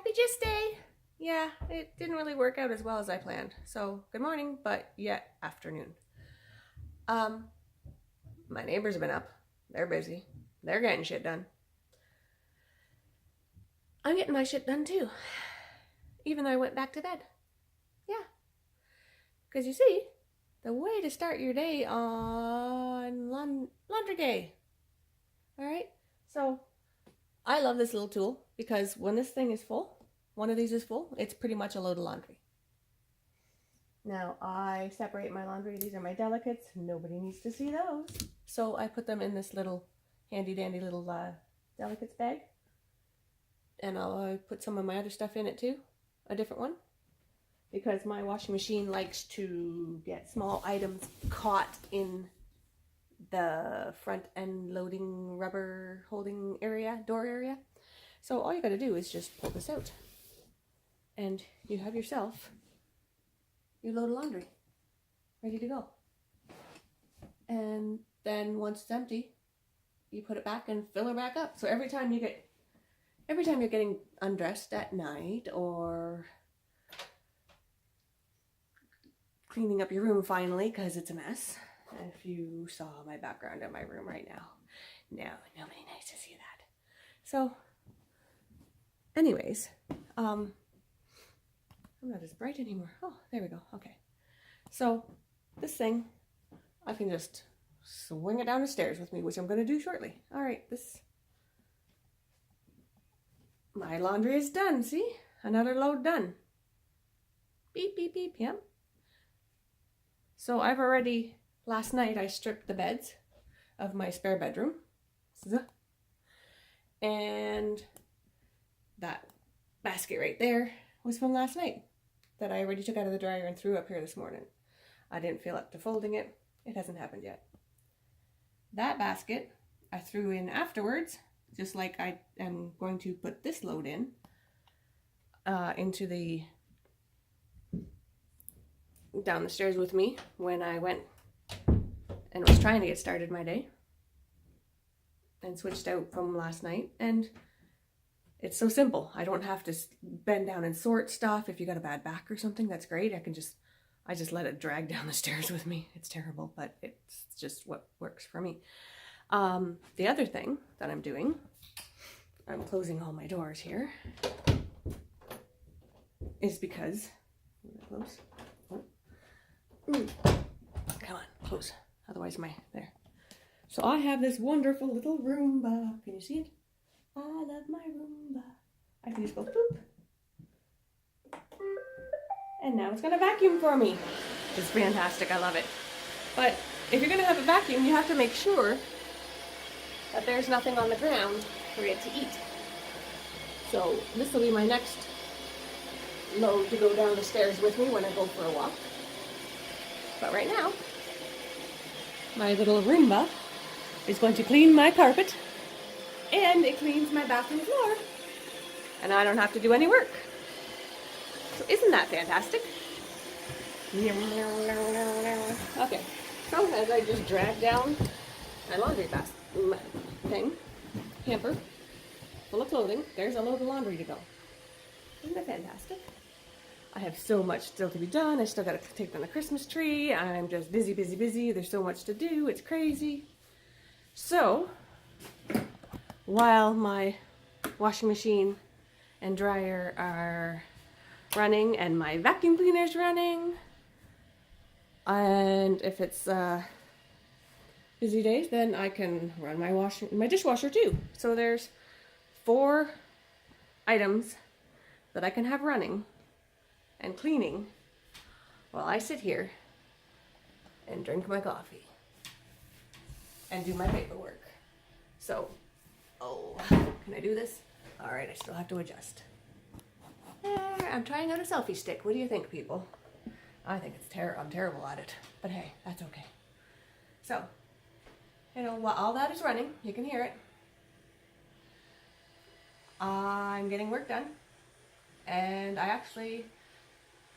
Happy GYST day! Yeah, it didn't really work out as well as I planned. So, good morning, but yet afternoon. My neighbors have been up. They're busy. They're getting shit done. I'm getting my shit done too. Even though I went back to bed. Yeah. Because you see, the way to start your day on laundry day. Alright? So, I love this little tool because when this thing is full, one of these is full, it's pretty much a load of laundry. Now, I separate my laundry. These are my delicates. Nobody needs to see those. So I put them in this little handy dandy little delicates bag. And I'll put some of my other stuff in it too, a different one. Because my washing machine likes to get small items caught in the front end loading rubber holding area, door area. So all you gotta do is just pull this out. And you have yourself your load of laundry ready to go. And then once it's empty, you put it back and fill her back up. So every time you're getting undressed at night or cleaning up your room finally because it's a mess. If you saw my background in my room right now. No, nobody needs to see that. So anyways, I'm not as bright anymore. Oh, there we go. Okay. So this thing, I can just swing it down the stairs with me, which I'm going to do shortly. All right, my laundry is done. See? Another load done. Beep, beep, beep. Yep. So I've already, last night I stripped the beds of my spare bedroom. And that basket right there was from last night that I already took out of the dryer and threw up here this morning. I didn't feel up to folding it. It hasn't happened yet. That basket I threw in afterwards, just like I am going to put this load in, into the, down the stairs with me when I went and was trying to get started my day and switched out from last night. And it's so simple. I don't have to bend down and sort stuff. If you got a bad back or something, that's great. I just let it drag down the stairs with me. It's terrible, but it's just what works for me. The other thing that I'm doing, I'm closing all my doors here, is because, close. Oh. Come on, close. Otherwise there. So I have this wonderful little Roomba. Can you see it? I love my Roomba. I can just go boop. And now it's gonna vacuum for me. It's fantastic, I love it. But if you're gonna have a vacuum, you have to make sure that there's nothing on the ground for it to eat. So this will be my next load to go down the stairs with me when I go for a walk. But right now, my little Roomba is going to clean my carpet, and it cleans my bathroom floor, and I don't have to do any work. So isn't that fantastic? Okay, so as I just drag down my laundry basket hamper full of clothing, there's a load of laundry to go. Isn't that fantastic? I have so much still to be done. I still got to take down the Christmas tree. I'm just busy, busy, busy. There's so much to do. It's crazy. So while my washing machine and dryer are running and my vacuum cleaner's running, and if it's busy days, then I can run my dishwasher too. So there's 4 items that I can have running and cleaning while I sit here and drink my coffee and do my paperwork. So, can I do this? All right, I still have to adjust. I'm trying out a selfie stick. What do you think, people? I think it's I'm terrible at it, but hey, that's okay. So, while all that is running, you can hear it. I'm getting work done, and I actually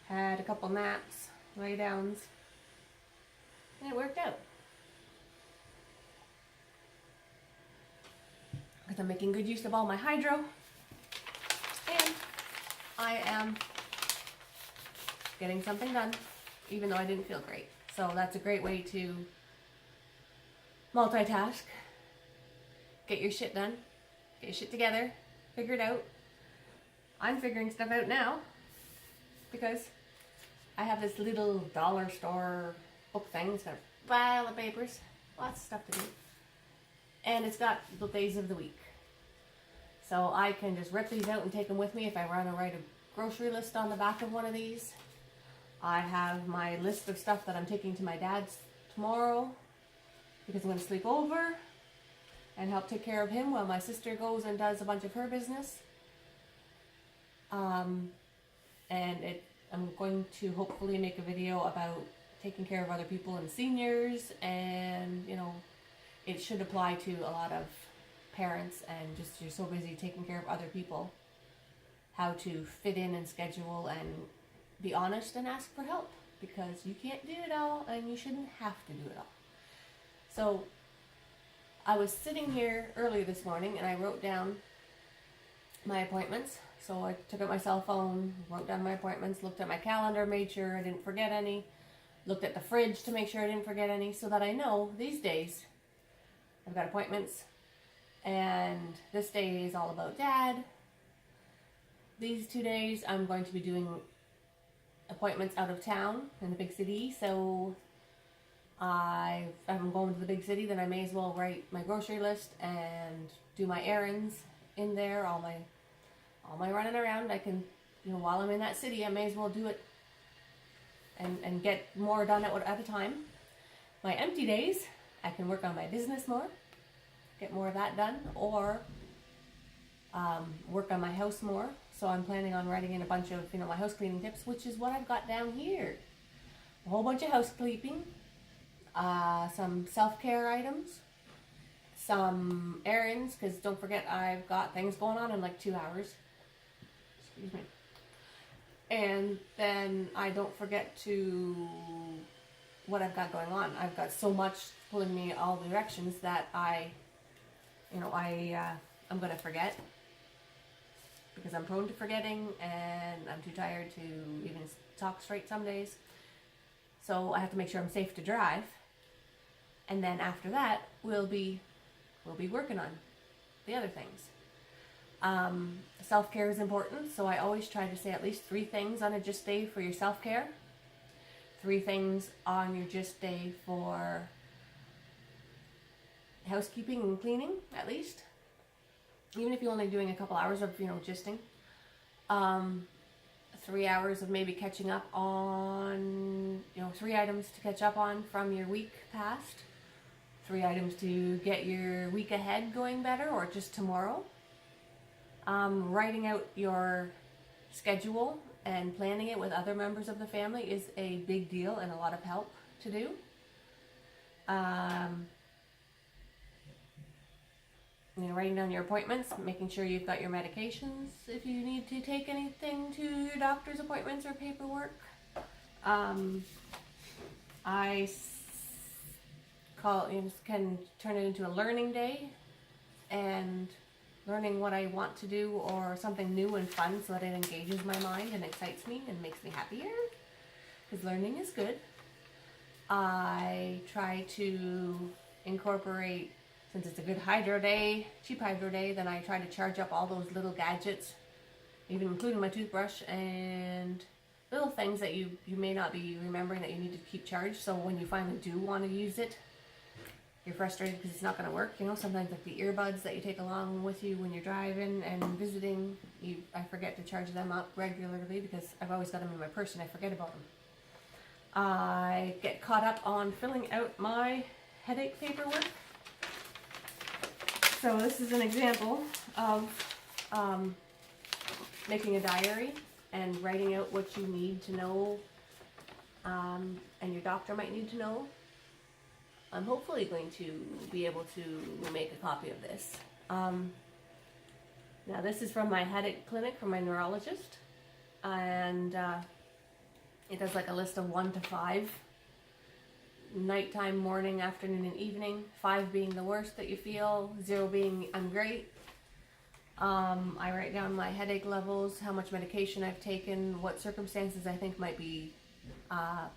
had a couple naps, lay downs, and it worked out. Because I'm making good use of all my hydro, and I am getting something done, even though I didn't feel great. So that's a great way to multitask. Get your shit done. Get your shit together. Figure it out. I'm figuring stuff out now because I have this little dollar store book thing. It's got a pile of papers. Lots of stuff to do. And it's got the days of the week. So I can just rip these out and take them with me if I want to write a grocery list on the back of one of these. I have my list of stuff that I'm taking to my dad's tomorrow because I'm going to sleep over and help take care of him while my sister goes and does a bunch of her business. I'm going to hopefully make a video about taking care of other people and seniors, and you know, it should apply to a lot of parents and just you're so busy taking care of other people, how to fit in and schedule and be honest and ask for help, because you can't do it all and you shouldn't have to do it all. So I was sitting here early this morning and I wrote down my appointments. So I took out my cell phone, wrote down my appointments, looked at my calendar, made sure I didn't forget any, looked at the fridge to make sure I didn't forget any, so that I know these days I've got appointments and this day is all about Dad. These 2 days I'm going to be doing appointments out of town in the big city, so if I'm going to the big city, then I may as well write my grocery list and do my errands in there, all my running around. I can, you know, while I'm in that city, I may as well do it and get more done at a time. My empty days, I can work on my business more, get more of that done, or work on my house more. So I'm planning on writing in a bunch of, you know, my house cleaning tips, which is what I've got down here. A whole bunch of housekeeping, some self-care items, some errands, because don't forget I've got things going on in like 2 hours. Excuse me. And then I don't forget to what I've got going on. I've got so much pulling me all directions that I'm going to forget, because I'm prone to forgetting and I'm too tired to even talk straight some days. So I have to make sure I'm safe to drive. And then after that, we'll be working on the other things. Self-care is important, so I always try to say at least 3 things on a GYST day for your self-care. 3 things on your GYST day for housekeeping and cleaning, at least. Even if you're only doing a couple hours of, you know, GYSTing. 3 hours of maybe catching up on, you know, 3 items to catch up on from your week past. 3 items to get your week ahead going better, or just tomorrow. Writing out your schedule and planning it with other members of the family is a big deal and a lot of help to do. You know, writing down your appointments, making sure you've got your medications if you need to take anything to your doctor's appointments or paperwork. I can turn it into a learning day and learning what I want to do or something new and fun, so that it engages my mind and excites me and makes me happier, because learning is good. I try to incorporate, since it's a good hydro day, cheap hydro day, then I try to charge up all those little gadgets, even including my toothbrush and little things that you may not be remembering that you need to keep charged. So when you finally do want to use it, you're frustrated because it's not going to work. You know, sometimes like the earbuds that you take along with you when you're driving and visiting, I forget to charge them up regularly because I've always got them in my purse and I forget about them. I get caught up on filling out my headache paperwork. So this is an example of making a diary and writing out what you need to know, and your doctor might need to know. I'm hopefully going to be able to make a copy of this. Now this is from my headache clinic from my neurologist, and it does like a list of 1 to 5. Nighttime, morning, afternoon, and evening. 5 being the worst that you feel, 0 being I'm great. I write down my headache levels, how much medication I've taken, what circumstances I think might be, I'm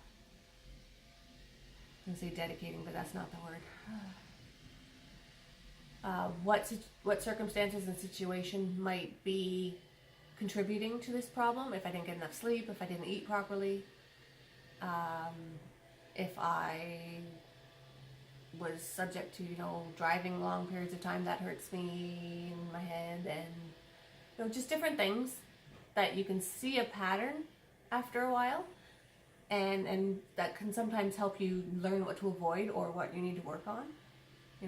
going to say dedicating, but that's not the word. What circumstances and situation might be contributing to this problem, if I didn't get enough sleep, if I didn't eat properly, if I was subject to, driving long periods of time, that hurts me in my head, and, just different things that you can see a pattern after a while, and that can sometimes help you learn what to avoid or what you need to work on.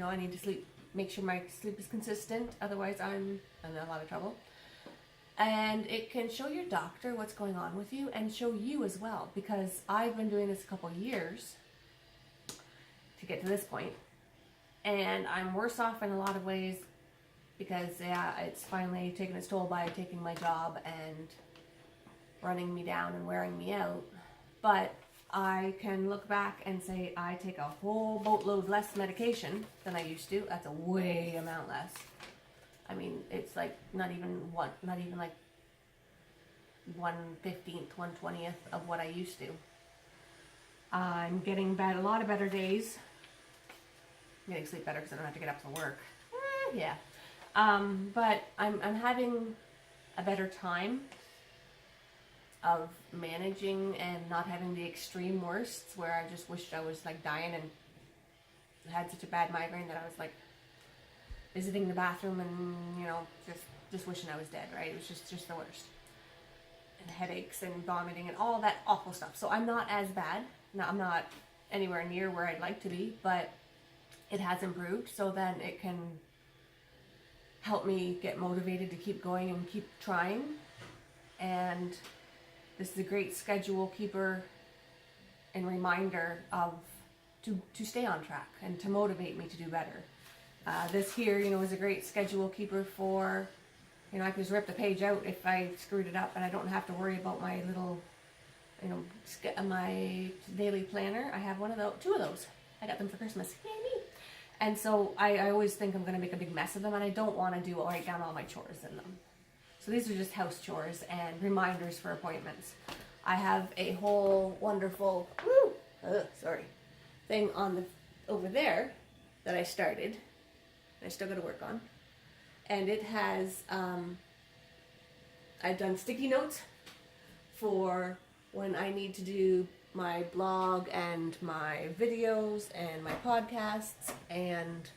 I need to sleep, make sure my sleep is consistent, otherwise I'm in a lot of trouble. And it can show your doctor what's going on with you and show you as well, because I've been doing this a couple of years to get to this point, and I'm worse off in a lot of ways because, it's finally taken its toll by taking my job and running me down and wearing me out. But I can look back and say I take a whole boatload less medication than I used to. That's a way amount less. I mean, it's like not even like 1/15th, 1/20th of what I used to. I'm getting a lot of better days. I'm getting sleep better because I don't have to get up to work. Yeah. But I'm having a better time of managing and not having the extreme worsts where I just wished I was like dying and had such a bad migraine that I was like visiting the bathroom and, just wishing I was dead, right? It was just the worst. And headaches and vomiting and all that awful stuff. So I'm not as bad. No, I'm not anywhere near where I'd like to be, but it has improved, so then it can help me get motivated to keep going and keep trying. And this is a great schedule keeper and reminder of to stay on track and to motivate me to do better. This here, is a great schedule keeper for, I can just rip the page out if I screwed it up, and I don't have to worry about my little, my daily planner. I have two of those. I got them for Christmas. Yay me! And so I always think I'm going to make a big mess of them, and I don't want to write down all my chores in them. So these are just house chores and reminders for appointments. I have a whole wonderful thing over there that I started. I still got to work on. And it has, I've done sticky notes for when I need to do my blog and my videos and my podcasts and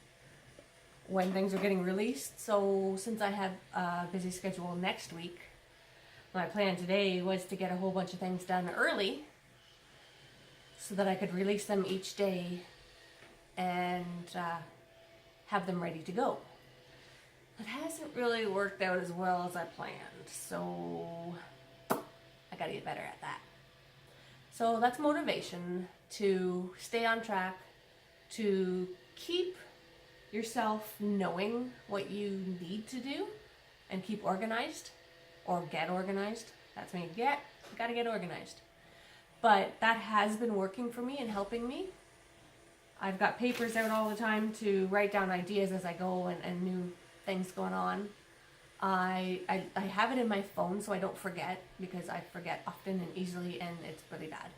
when things are getting released. So since I have a busy schedule next week, my plan today was to get a whole bunch of things done early so that I could release them each day and have them ready to go. It hasn't really worked out as well as I planned, so I gotta get better at that. So that's motivation to stay on track, to keep yourself knowing what you need to do and keep organized or get organized. That's me. You gotta get organized. But that has been working for me and helping me. I've got papers out all the time to write down ideas as I go and new things going on. I have it in my phone so I don't forget, because I forget often and easily, and it's really bad.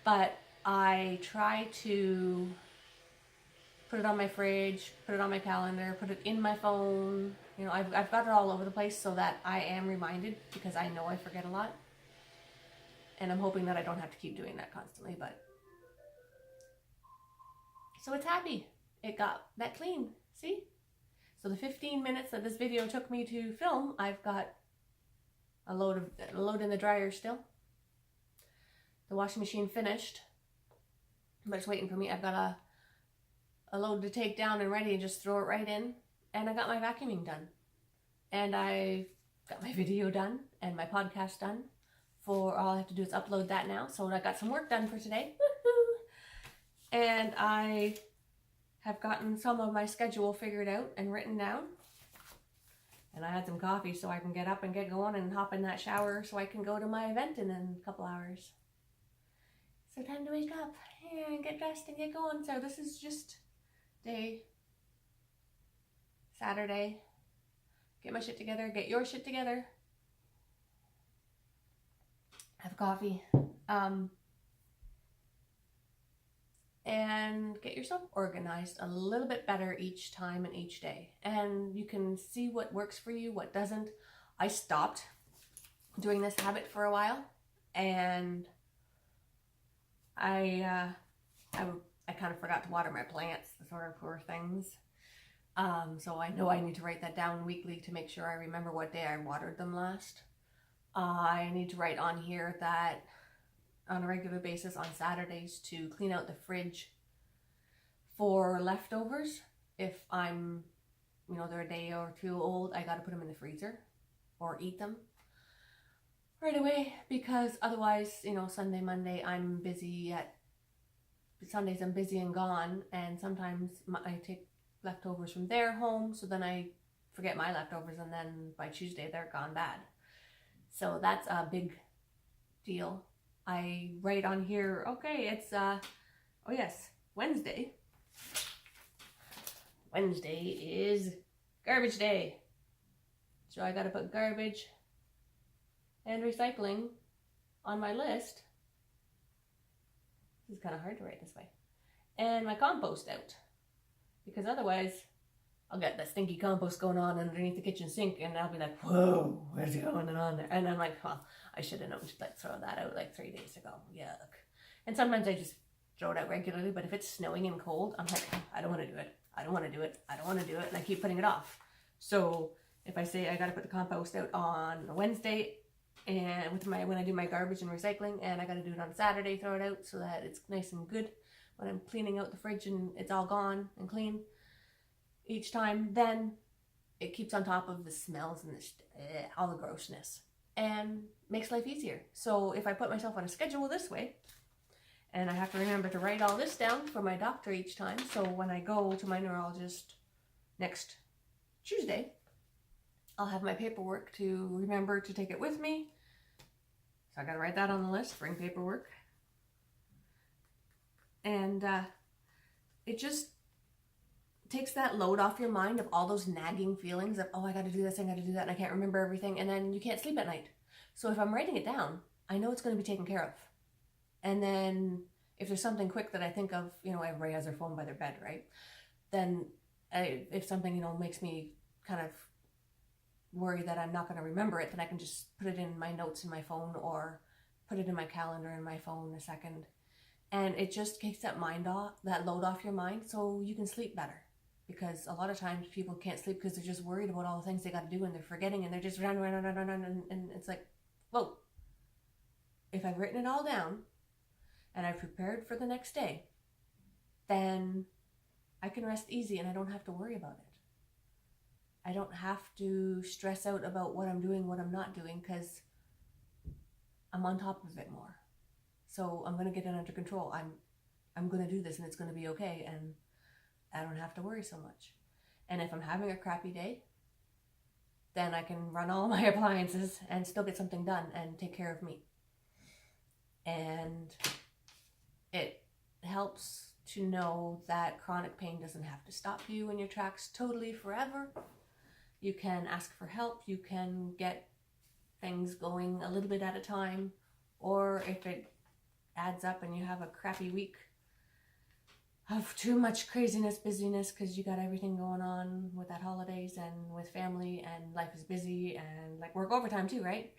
But I try to put it on my fridge, put it on my calendar, put it in my phone. I've got it all over the place so that I am reminded, because I know I forget a lot. And I'm hoping that I don't have to keep doing that constantly, but so it's happy. It got that clean. See? So the 15 minutes that this video took me to film, I've got a load in the dryer still. The washing machine finished, but it's waiting for me. I've got a load to take down and ready and just throw it right in. And I got my vacuuming done. And I got my video done and my podcast done. All I have to do is upload that now. So I got some work done for today. Woohoo! And I have gotten some of my schedule figured out and written down. And I had some coffee so I can get up and get going and hop in that shower so I can go to my event in a couple hours. So time to wake up and get dressed and get going. So this is just day Saturday. get my shit together, get your shit together, have coffee, and get yourself organized a little bit better each time and each day. And you can see what works for you, what doesn't. I stopped doing this habit for a while, and I kind of forgot to water my plants, the sort of poor things. So I know I need to write that down weekly to make sure I remember what day I watered them last. I need to write on here that on a regular basis on Saturdays to clean out the fridge for leftovers. If I'm, they're a day or two old, I gotta put them in the freezer or eat them right away, because otherwise, Sunday, Monday, Sundays I'm busy and gone, and sometimes I take leftovers from their home, so then I forget my leftovers, and then by Tuesday they're gone bad. So that's a big deal. I write on here, okay, it's Wednesday. Wednesday is garbage day. So I gotta put garbage and recycling on my list. This is kind of hard to write this way. And my compost out. Because otherwise, I'll get that stinky compost going on underneath the kitchen sink, and I'll be like, whoa, what's going on there? And I'm like, well, I should have known to throw that out like 3 days ago. Yuck. And sometimes I just throw it out regularly, but if it's snowing and cold, I'm like, I don't want to do it. I don't want to do it. I don't want to do it. And I keep putting it off. So if I say I got to put the compost out on a Wednesday, and when I do my garbage and recycling, and I got to do it on Saturday, throw it out so that it's nice and good when I'm cleaning out the fridge and it's all gone and clean each time, then it keeps on top of the smells and all the grossness and makes life easier. So if I put myself on a schedule this way, and I have to remember to write all this down for my doctor each time, so when I go to my neurologist next Tuesday, I'll have my paperwork to remember to take it with me. So I gotta write that on the list, bring paperwork. And it just takes that load off your mind of all those nagging feelings of, oh, I gotta do this, I gotta do that, and I can't remember everything, and then you can't sleep at night. So if I'm writing it down, I know it's gonna be taken care of. And then if there's something quick that I think of, everybody has their phone by their bed, right? Then if something, makes me kind of worry that I'm not going to remember it, then I can just put it in my notes in my phone or put it in my calendar in my phone a second. And it just takes that load off your mind, so you can sleep better. Because a lot of times people can't sleep because they're just worried about all the things they got to do, and they're forgetting, and they're just run, and it's like, whoa. If I've written it all down and I've prepared for the next day, then I can rest easy and I don't have to worry about it. I don't have to stress out about what I'm doing, what I'm not doing, because I'm on top of it more. So I'm going to get it under control. I'm going to do this, and it's going to be okay, and I don't have to worry so much. And if I'm having a crappy day, then I can run all my appliances and still get something done and take care of me. And it helps to know that chronic pain doesn't have to stop you in your tracks totally forever. You can ask for help. You can get things going a little bit at a time. Or if it adds up and you have a crappy week of too much craziness, busyness, because you got everything going on with that holidays and with family, and life is busy, and like work overtime too, right?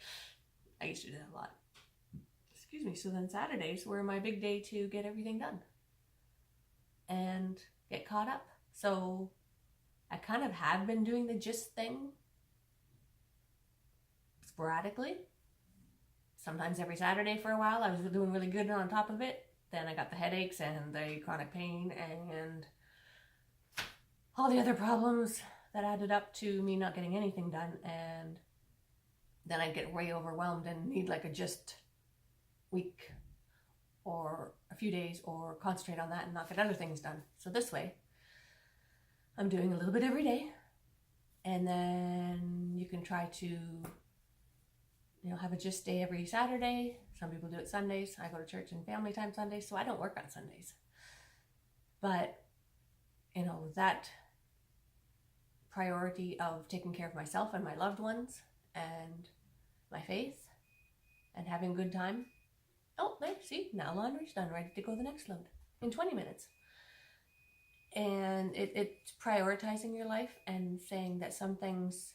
I used to do that a lot. Excuse me. So then Saturdays were my big day to get everything done and get caught up. So I kind of have been doing the GYST thing sporadically. Sometimes every Saturday for a while. I was doing really good on top of it. Then I got the headaches and the chronic pain and all the other problems that added up to me not getting anything done. And then I'd get way overwhelmed and need like a GYST week or a few days, or concentrate on that and not get other things done. So this way, I'm doing a little bit every day, and then you can try to, have a GYST day every Saturday. Some people do it Sundays. I go to church and family time Sundays, so I don't work on Sundays. But, that priority of taking care of myself and my loved ones and my faith and having a good time. Oh, there, see, now laundry's done, ready to go the next load in 20 minutes. And it's prioritizing your life and saying that some things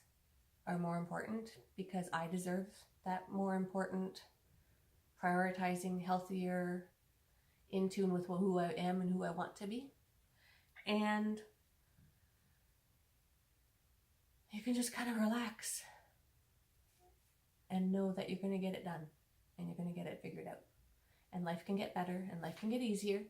are more important because I deserve that more important, prioritizing healthier, in tune with who I am and who I want to be. And you can just kind of relax and know that you're going to get it done and you're going to get it figured out. And life can get better and life can get easier.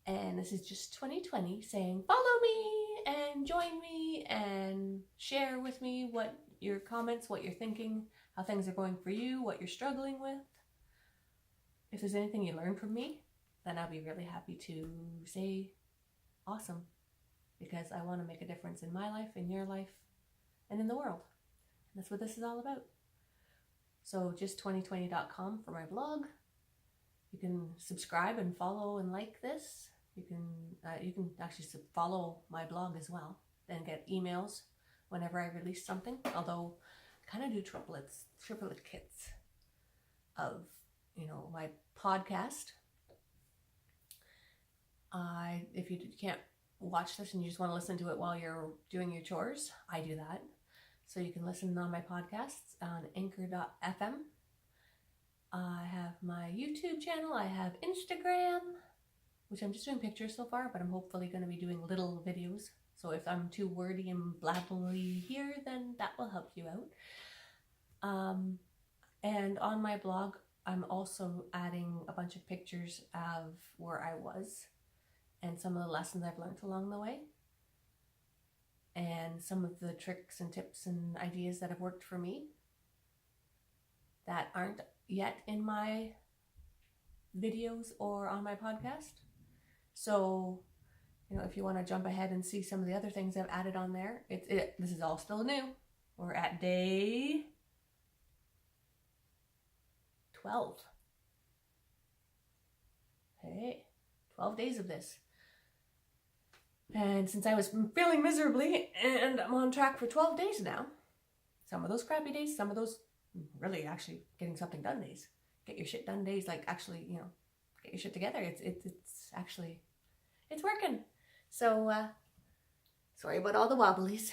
And this is just 2020 saying, follow me and join me and share with me what your comments, what you're thinking, how things are going for you, what you're struggling with. If there's anything you learned from me, then I'll be really happy to say awesome, because I want to make a difference in my life, in your life, and in the world. And that's what this is all about. So just 2020.com for my blog. You can subscribe and follow and like this. You can actually follow my blog as well and get emails whenever I release something. Although I kind of do triplet kits of, my podcast. If you can't watch this and you just want to listen to it while you're doing your chores, I do that. So you can listen on my podcasts on anchor.fm. I have my YouTube channel. I have Instagram, which I'm just doing pictures so far, but I'm hopefully going to be doing little videos. So if I'm too wordy and blabbly here, then that will help you out. And on my blog, I'm also adding a bunch of pictures of where I was and some of the lessons I've learned along the way, and some of the tricks and tips and ideas that have worked for me that aren't yet in my videos or on my podcast. So, if you want to jump ahead and see some of the other things I've added on there, this is all still new. We're at day 12. Hey, 12 days of this. And since I was feeling miserably, and I'm on track for 12 days now, some of those crappy days, some of those really actually getting something done days, get your shit done days, like actually, get your shit together. It's actually, it's working. So, sorry about all the wobblies.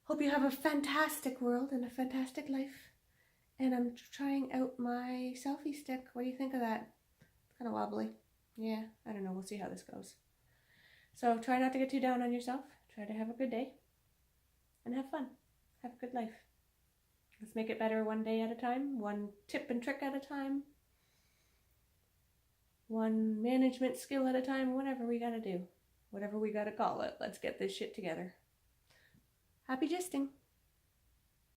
Hope you have a fantastic world and a fantastic life. And I'm trying out my selfie stick. What do you think of that? It's kind of wobbly. Yeah, I don't know. We'll see how this goes. So try not to get too down on yourself. Try to have a good day. And have fun. Have a good life. Let's make it better one day at a time. One tip and trick at a time. One management skill at a time. Whatever we gotta do. Whatever we gotta call it. Let's get this shit together. Happy GYSTing.